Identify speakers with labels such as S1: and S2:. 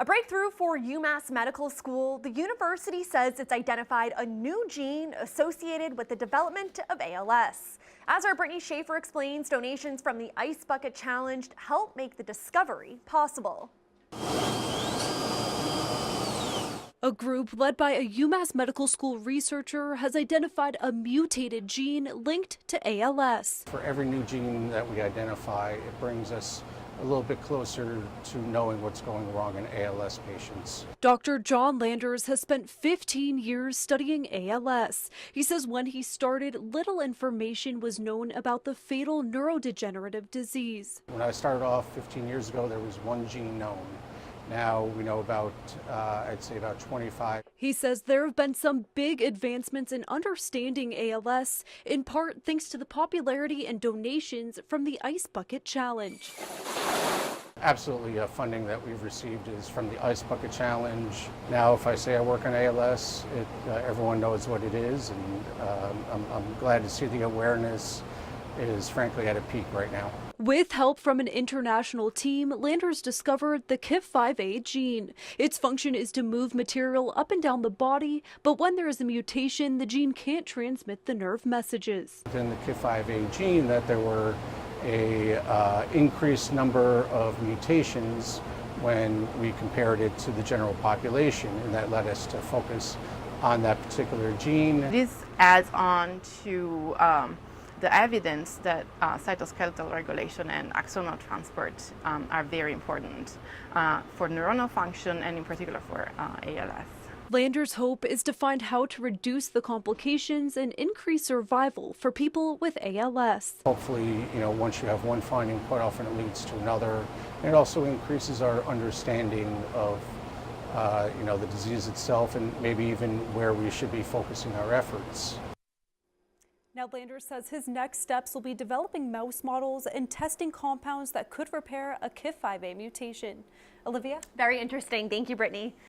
S1: A breakthrough for UMass Medical School. The university says it's identified a new gene associated with the development of ALS. As our Brittany Schaefer explains, donations from the Ice Bucket Challenge help make the discovery possible. A group led by a UMass Medical School researcher has identified a mutated gene linked to ALS.
S2: For every new gene that we identify, it brings us a little bit closer to knowing what's going wrong in ALS patients.
S1: Dr. John Landers has spent 15 years studying ALS. He says when he started, little information was known about the fatal neurodegenerative disease.
S2: When I started off 15 years ago, there was one gene known. Now we know about, I'd say about 25.
S1: He says there have been some big advancements in understanding ALS, in part thanks to the popularity and donations from the Ice Bucket Challenge.
S2: Absolutely, funding that we've received is from the Ice Bucket Challenge. Now, if I say I work on ALS, everyone knows what it is, and I'm glad to see the awareness is frankly at a peak right now.
S1: With help from an international team, Landers discovered the KIF5A gene. Its function is to move material up and down the body, but when there is a mutation, the gene can't transmit the nerve messages.
S2: Within the KIF5A gene, that there were a increased number of mutations when we compared it to the general population, and that led us to focus on that particular gene.
S3: This adds on to the evidence that cytoskeletal regulation and axonal transport are very important for neuronal function and in particular for ALS.
S1: Landers' hope is to find how to reduce the complications and increase survival for people with ALS.
S2: Hopefully, once you have one finding, quite often it leads to another. It also increases our understanding of the disease itself and maybe even where we should be focusing our efforts.
S1: Now, Landers says his next steps will be developing mouse models and testing compounds that could repair a KIF5A mutation. Olivia?
S4: Very interesting. Thank you, Brittany.